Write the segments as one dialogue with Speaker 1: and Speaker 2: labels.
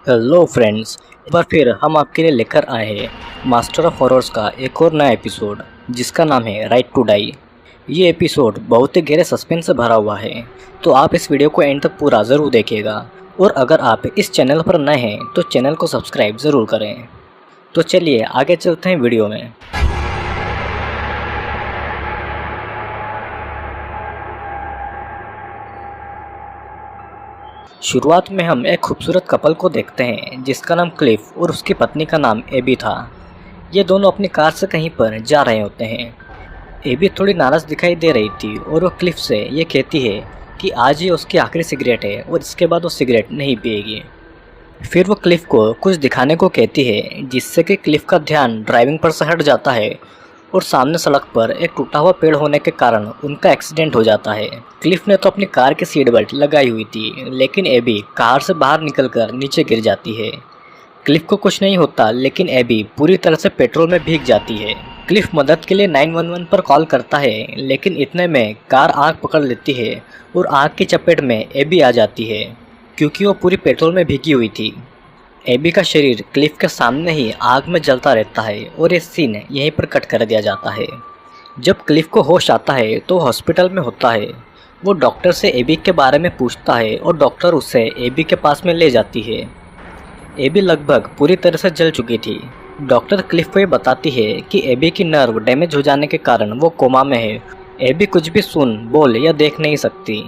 Speaker 1: Hello friends, एक बार फिर हम आपके लिए लेकर आए हैं मास्टर ऑफ हॉरर्स का एक और नया एपिसोड जिसका नाम है राइट टू डाई। ये एपिसोड बहुत ही गहरे सस्पेंस से भरा हुआ है, तो आप इस वीडियो को एंड तक पूरा ज़रूर देखिएगा। और अगर आप इस चैनल पर नए हैं तो चैनल को सब्सक्राइब ज़रूर करें। तो चलिए आगे चलते हैं वीडियो में। शुरुआत में हम एक खूबसूरत कपल को देखते हैं जिसका नाम क्लिफ और उसकी पत्नी का नाम एबी था। ये दोनों अपनी कार से कहीं पर जा रहे होते हैं। एबी थोड़ी नाराज़ दिखाई दे रही थी और वो क्लिफ से ये कहती है कि आज ये उसकी आखिरी सिगरेट है और इसके बाद वो सिगरेट नहीं पिएगी। फिर वो क्लिफ को कुछ दिखाने को कहती है जिससे कि क्लिफ का ध्यान ड्राइविंग पर से हट जाता है और सामने सड़क पर एक टूटा हुआ पेड़ होने के कारण उनका एक्सीडेंट हो जाता है। क्लिफ ने तो अपनी कार की सीट बेल्ट लगाई हुई थी, लेकिन एबी कार से बाहर निकलकर नीचे गिर जाती है। क्लिफ को कुछ नहीं होता, लेकिन एबी पूरी तरह से पेट्रोल में भीग जाती है। क्लिफ मदद के लिए 911 पर कॉल करता है, लेकिन इतने में कार आग पकड़ लेती है और आग की चपेट में एबी आ जाती है क्योंकि वो पूरी पेट्रोल में भीगी हुई थी। एबी का शरीर क्लिफ के सामने ही आग में जलता रहता है और ये सीन यहीं पर कट कर दिया जाता है। जब क्लिफ को होश आता है तो हॉस्पिटल में होता है। वो डॉक्टर से एबी के बारे में पूछता है और डॉक्टर उसे एबी के पास में ले जाती है। एबी लगभग पूरी तरह से जल चुकी थी। डॉक्टर क्लिफ को ये बताती है कि एबी की नर्व डैमेज हो जाने के कारण वो कोमा में है। एबी कुछ भी सुन, बोल या देख नहीं सकती।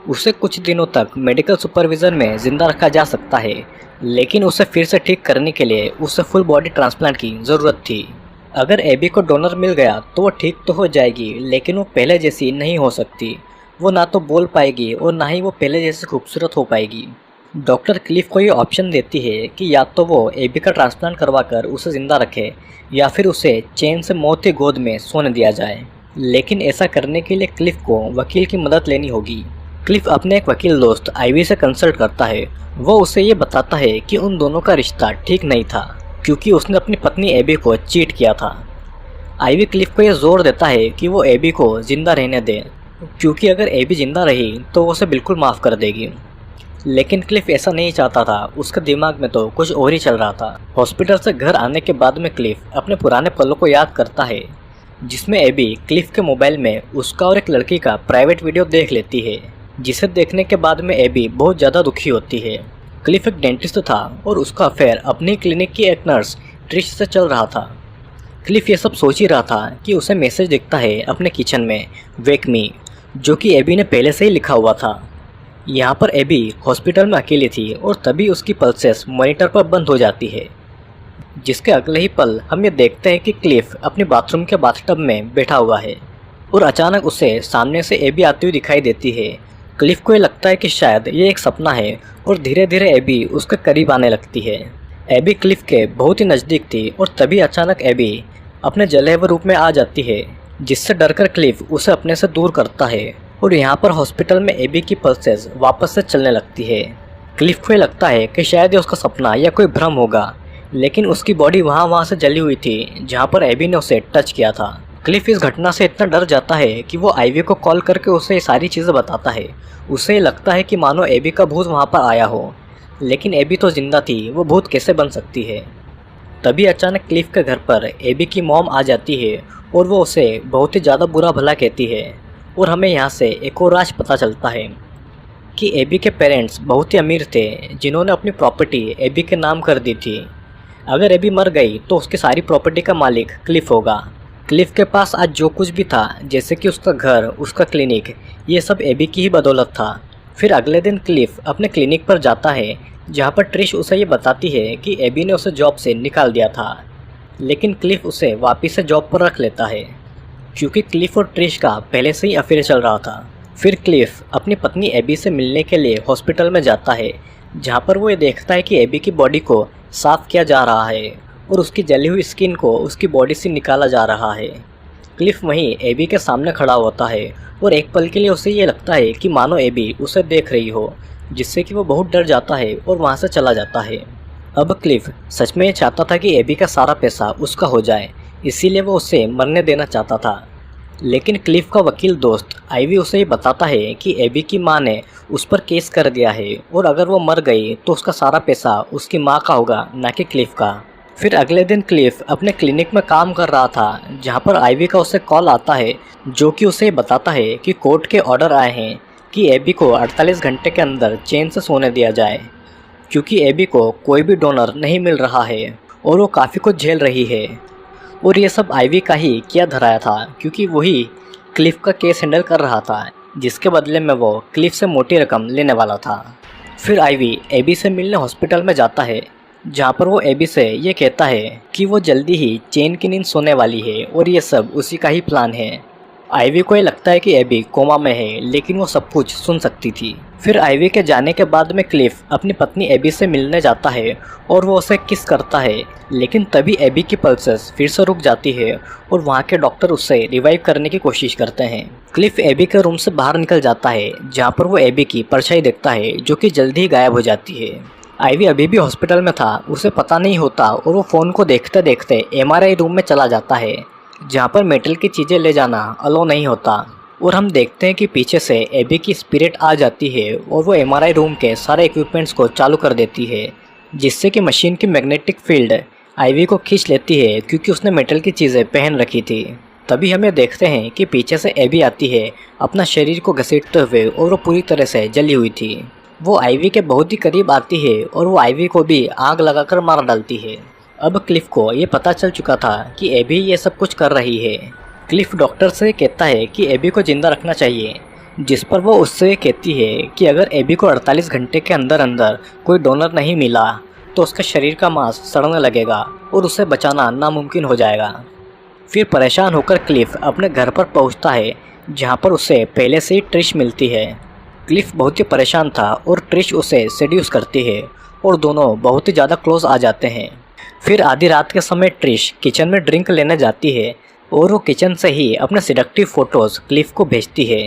Speaker 1: उसे कुछ दिनों तक मेडिकल सुपरविजन में जिंदा रखा जा सकता है, लेकिन उसे फिर से ठीक करने के लिए उसे फुल बॉडी ट्रांसप्लांट की ज़रूरत थी। अगर एबी को डोनर मिल गया तो वो ठीक तो हो जाएगी, लेकिन वो पहले जैसी नहीं हो सकती। वो ना तो बोल पाएगी और ना ही वो पहले जैसी खूबसूरत हो पाएगी। डॉक्टर क्लिफ को ये ऑप्शन देती है कि या तो वो एबी का ट्रांसप्लांट करवाकर उसे ज़िंदा रखे या फिर उसे चैन से मौत की गोद में सोने दिया जाए। लेकिन ऐसा करने के लिए क्लिफ को वकील की मदद लेनी होगी। क्लिफ अपने एक वकील दोस्त आइवी से कंसल्ट करता है। वो उसे ये बताता है कि उन दोनों का रिश्ता ठीक नहीं था क्योंकि उसने अपनी पत्नी एबी को चीट किया था। आइवी क्लिफ को ये जोर देता है कि वो एबी को ज़िंदा रहने दे क्योंकि अगर एबी ज़िंदा रही तो वो उसे बिल्कुल माफ़ कर देगी। लेकिन क्लिफ ऐसा नहीं चाहता था। उसके दिमाग में तो कुछ और ही चल रहा था। हॉस्पिटल से घर आने के बाद में क्लिफ अपने पुराने पलों को याद करता है जिसमें एबी क्लिफ के मोबाइल में उसका और एक लड़की का प्राइवेट वीडियो देख लेती है, जिसे देखने के बाद में एबी बहुत ज़्यादा दुखी होती है। क्लिफ एक डेंटिस्ट था और उसका अफेयर अपनी क्लिनिक की एक नर्स ट्रिश से चल रहा था। क्लिफ ये सब सोच ही रहा था कि उसे मैसेज दिखता है अपने किचन में, वेक मी, जो कि एबी ने पहले से ही लिखा हुआ था। यहाँ पर एबी हॉस्पिटल में अकेली थी और तभी उसकी पल्सेस मॉनिटर पर बंद हो जाती है। जिसके अगले ही पल हम ये देखते हैं कि क्लिफ अपने बाथरूम के बाथटब में बैठा हुआ है और अचानक उसे सामने से एबी आती हुई दिखाई देती है। क्लिफ को ये लगता है कि शायद ये एक सपना है और धीरे धीरे एबी उसके करीब आने लगती है। एबी क्लिफ के बहुत ही नज़दीक थी और तभी अचानक एबी अपने जले हुए रूप में आ जाती है, जिससे डरकर क्लिफ उसे अपने से दूर करता है। और यहाँ पर हॉस्पिटल में एबी की पल्सेस वापस से चलने लगती है। क्लिफ को ये लगता है कि शायद ये उसका सपना या कोई भ्रम होगा, लेकिन उसकी बॉडी वहाँ से जली हुई थी जहाँ पर एबी ने उसे टच किया था। क्लिफ इस घटना से इतना डर जाता है कि वो आइवी को कॉल करके उसे ये सारी चीज़ें बताता है। उसे लगता है कि मानो एबी का भूत वहाँ पर आया हो, लेकिन एबी तो जिंदा थी, वो भूत कैसे बन सकती है। तभी अचानक क्लिफ के घर पर एबी की मॉम आ जाती है और वो उसे बहुत ही ज़्यादा बुरा भला कहती है। और हमें यहाँ से एक और राज पता चलता है कि एबी के पेरेंट्स बहुत ही अमीर थे, जिन्होंने अपनी प्रॉपर्टी एबी के नाम कर दी थी। अगर एबी मर गई तो उसकी सारी प्रॉपर्टी का मालिक क्लिफ होगा। क्लिफ के पास आज जो कुछ भी था, जैसे कि उसका घर, उसका क्लिनिक, ये सब एबी की ही बदौलत था। फिर अगले दिन क्लिफ अपने क्लिनिक पर जाता है जहाँ पर ट्रिश उसे ये बताती है कि एबी ने उसे जॉब से निकाल दिया था, लेकिन क्लिफ उसे वापस से जॉब पर रख लेता है क्योंकि क्लिफ और ट्रिश का पहले से ही अफेयर चल रहा था। फिर क्लिफ अपनी पत्नी एबी से मिलने के लिए हॉस्पिटल में जाता है, जहाँ पर वो ये देखता है कि एबी की बॉडी को साफ़ किया जा रहा है और उसकी जली हुई स्किन को उसकी बॉडी से निकाला जा रहा है। क्लिफ वहीं एबी के सामने खड़ा होता है और एक पल के लिए उसे ये लगता है कि मानो एबी उसे देख रही हो, जिससे कि वो बहुत डर जाता है और वहाँ से चला जाता है। अब क्लिफ सच में ये चाहता था कि एबी का सारा पैसा उसका हो जाए, इसीलिए वो उसे मरने देना चाहता था। लेकिन क्लिफ का वकील दोस्त आइवी उसे ये बताता है कि एबी की माँ ने उस पर केस कर दिया है और अगर वो मर गई तो उसका सारा पैसा उसकी माँ का होगा, ना कि क्लिफ का। फिर अगले दिन क्लिफ अपने क्लिनिक में काम कर रहा था, जहाँ पर आइवी का उसे कॉल आता है जो कि उसे बताता है कि कोर्ट के ऑर्डर आए हैं कि एबी को 48 घंटे के अंदर चैन से सोने दिया जाए, क्योंकि एबी को कोई भी डोनर नहीं मिल रहा है और वो काफ़ी कुछ झेल रही है। और ये सब आइवी का ही किया धराया था, क्योंकि वही क्लिफ का केस हैंडल कर रहा था, जिसके बदले में वो क्लिफ से मोटी रकम लेने वाला था। फिर आइवी एबी से मिलने हॉस्पिटल में जाता है, जहाँ पर वो एबी से ये कहता है कि वो जल्दी ही चैन की नींद सोने वाली है और ये सब उसी का ही प्लान है। आइवी को ये लगता है कि एबी कोमा में है, लेकिन वो सब कुछ सुन सकती थी। फिर आइवी के जाने के बाद में क्लिफ अपनी पत्नी एबी से मिलने जाता है और वो उसे किस करता है, लेकिन तभी एबी की पल्सेस फिर से रुक जाती है और वहाँ के डॉक्टर उसे रिवाइव करने की कोशिश करते हैं। क्लिफ एबी के रूम से बाहर निकल जाता है, जहाँ पर वो एबी की परछाई देखता है जो कि जल्दी ही गायब हो जाती है। आइवी अभी भी हॉस्पिटल में था, उसे पता नहीं होता और वो फ़ोन को देखते देखते एमआरआई रूम में चला जाता है, जहाँ पर मेटल की चीज़ें ले जाना अलो नहीं होता। और हम देखते हैं कि पीछे से एबी की स्पिरिट आ जाती है और वो एमआरआई रूम के सारे इक्विपमेंट्स को चालू कर देती है, जिससे कि मशीन की मैग्नेटिक फील्ड आइवी को खींच लेती है, क्योंकि उसने मेटल की चीज़ें पहन रखी थी। तभी हमें देखते हैं कि पीछे से एबी आती है अपना शरीर को घसीटते हुए, और वो पूरी तरह से जली हुई थी। वो आइवी के बहुत ही करीब आती है और वो आइवी को भी आग लगाकर मार डालती है। अब क्लिफ को ये पता चल चुका था कि एबी ये सब कुछ कर रही है। क्लिफ डॉक्टर से कहता है कि एबी को जिंदा रखना चाहिए, जिस पर वो उससे कहती है कि अगर एबी को 48 घंटे के अंदर अंदर कोई डोनर नहीं मिला तो उसके शरीर का मांस सड़ने लगेगा और उसे बचाना नामुमकिन हो जाएगा। फिर परेशान होकर क्लिफ अपने घर पर पहुंचता है, जहां पर उसे पहले से ही ट्रिश मिलती है। क्लिफ बहुत ही परेशान था और ट्रिश उसे सेड्यूस करती है और दोनों बहुत ही ज़्यादा क्लोज आ जाते हैं। फिर आधी रात के समय ट्रिश किचन में ड्रिंक लेने जाती है और वो किचन से ही अपने सिडक्टिव फ़ोटोज़ क्लिफ को भेजती है।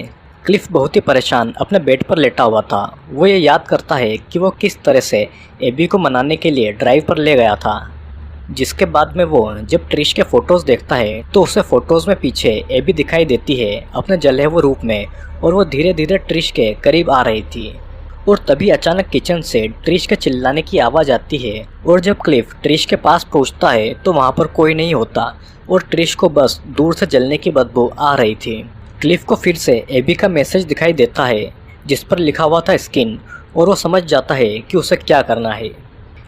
Speaker 1: क्लिफ बहुत ही परेशान अपने बेड पर लेटा हुआ था। वो ये याद करता है कि वो किस तरह से एबी को मनाने के लिए ड्राइव पर ले गया था, जिसके बाद में वो जब ट्रिश के फ़ोटोज़ देखता है तो उसे फ़ोटोज़ में पीछे एबी दिखाई देती है अपने जले हुए रूप में, और वो धीरे धीरे ट्रिश के करीब आ रही थी। और तभी अचानक किचन से ट्रिश के चिल्लाने की आवाज़ आती है, और जब क्लिफ ट्रिश के पास पहुंचता है तो वहाँ पर कोई नहीं होता और ट्रिश को बस दूर से जलने की बदबू आ रही थी। क्लिफ को फिर से एबी का मैसेज दिखाई देता है, जिस पर लिखा हुआ था स्किन, और वो समझ जाता है कि उसे क्या करना है।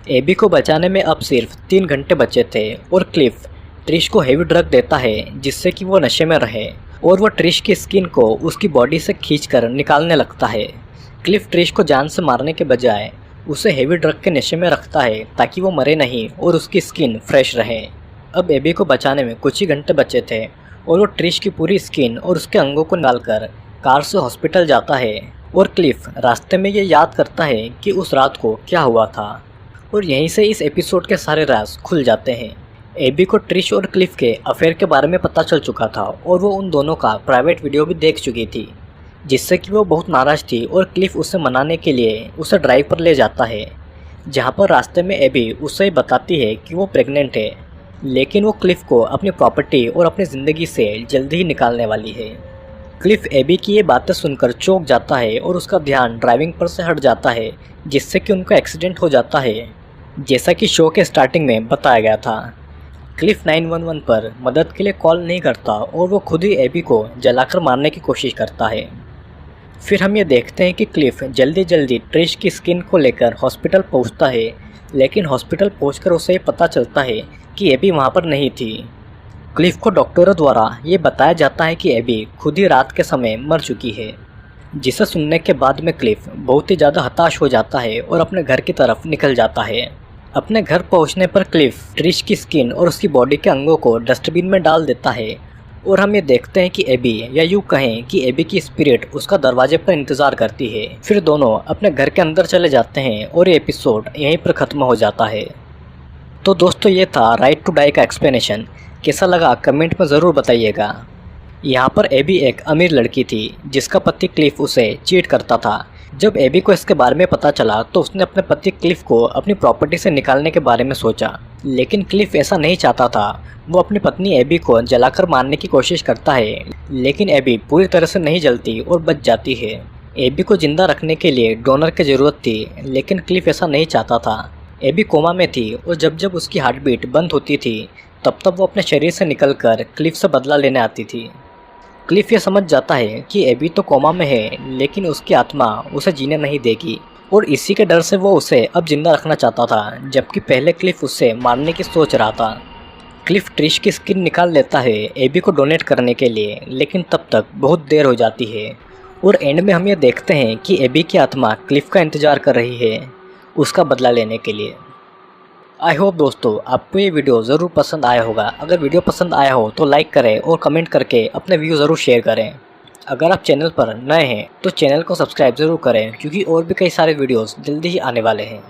Speaker 1: एबी को बचाने में अब सिर्फ 3 घंटे बचे थे और क्लिफ ट्रिश को हेवी ड्रग देता है, जिससे कि वो नशे में रहे, और वो ट्रिश की स्किन को उसकी बॉडी से खींचकर निकालने लगता है। क्लिफ ट्रिश को जान से मारने के बजाय उसे हेवी ड्रग के नशे में रखता है ताकि वो मरे नहीं और उसकी स्किन फ्रेश रहे। अब एबी को बचाने में कुछ ही घंटे बचे थे और वो ट्रिश की पूरी स्किन और उसके अंगों को निकालकर कार से हॉस्पिटल जाता है। और क्लिफ रास्ते में ये याद करता है कि उस रात को क्या हुआ था, और यहीं से इस एपिसोड के सारे राज खुल जाते हैं। एबी को ट्रिश और क्लिफ के अफेयर के बारे में पता चल चुका था और वो उन दोनों का प्राइवेट वीडियो भी देख चुकी थी, जिससे कि वो बहुत नाराज़ थी और क्लिफ उसे मनाने के लिए उसे ड्राइव पर ले जाता है, जहाँ पर रास्ते में एबी उसे बताती है कि वो प्रेग्नेंट है, लेकिन वो क्लिफ को अपनी प्रॉपर्टी और अपनी ज़िंदगी से जल्दी ही निकालने वाली है। क्लिफ एबी की ये बातें सुनकर चौंक जाता है और उसका ध्यान ड्राइविंग पर से हट जाता है, जिससे कि उनका एक्सीडेंट हो जाता है, जैसा कि शो के स्टार्टिंग में बताया गया था। क्लिफ 911 पर मदद के लिए कॉल नहीं करता और वो खुद ही एबी को जलाकर मारने की कोशिश करता है। फिर हम ये देखते हैं कि क्लिफ जल्दी जल्दी ट्रिश की स्किन को लेकर हॉस्पिटल पहुंचता है, लेकिन हॉस्पिटल पहुंचकर उसे पता चलता है कि एबी वहां पर नहीं थी। क्लिफ को डॉक्टरों द्वारा ये बताया जाता है कि एबी खुद ही रात के समय मर चुकी है, जिसे सुनने के बाद में क्लिफ बहुत ही ज़्यादा हताश हो जाता है और अपने घर की तरफ निकल जाता है। अपने घर पहुंचने पर क्लिफ ट्रिश की स्किन और उसकी बॉडी के अंगों को डस्टबिन में डाल देता है, और हम ये देखते हैं कि एबी, या यूँ कहें कि एबी की स्पिरिट उसका दरवाजे पर इंतज़ार करती है। फिर दोनों अपने घर के अंदर चले जाते हैं और ये एपिसोड यहीं पर ख़त्म हो जाता है। तो दोस्तों, ये था राइट टू डाई का एक्सप्लेनेशन। कैसा लगा कमेंट में ज़रूर बताइएगा। यहाँ पर एबी एक अमीर लड़की थी जिसका पति क्लिफ उसे चीट करता था, जब एबी को इसके बारे में पता चला तो उसने अपने पति क्लिफ को अपनी प्रॉपर्टी से निकालने के बारे में सोचा, लेकिन क्लिफ ऐसा नहीं चाहता था। वो अपनी पत्नी एबी को जलाकर मारने की कोशिश करता है, लेकिन एबी पूरी तरह से नहीं जलती और बच जाती है। एबी को जिंदा रखने के लिए डोनर की ज़रूरत थी, लेकिन क्लिफ ऐसा नहीं चाहता था। एबी कोमा में थी और जब जब उसकी हार्ट बीट बंद होती थी तब तब वो अपने शरीर से निकलकर क्लिफ से बदला लेने आती थी। क्लिफ ये समझ जाता है कि एबी तो कोमा में है, लेकिन उसकी आत्मा उसे जीने नहीं देगी और इसी के डर से वो उसे अब जिंदा रखना चाहता था, जबकि पहले क्लिफ उससे मारने की सोच रहा था। क्लिफ ट्रिश की स्किन निकाल लेता है एबी को डोनेट करने के लिए, लेकिन तब तक बहुत देर हो जाती है और एंड में हम ये देखते हैं कि एबी की आत्मा क्लिफ का इंतज़ार कर रही है उसका बदला लेने के लिए। आई होप दोस्तों आपको ये वीडियो ज़रूर पसंद आया होगा। अगर वीडियो पसंद आया हो तो लाइक करें और कमेंट करके अपने व्यू ज़रूर शेयर करें। अगर आप चैनल पर नए हैं तो चैनल को सब्सक्राइब ज़रूर करें, क्योंकि और भी कई सारे वीडियोस जल्दी ही आने वाले हैं।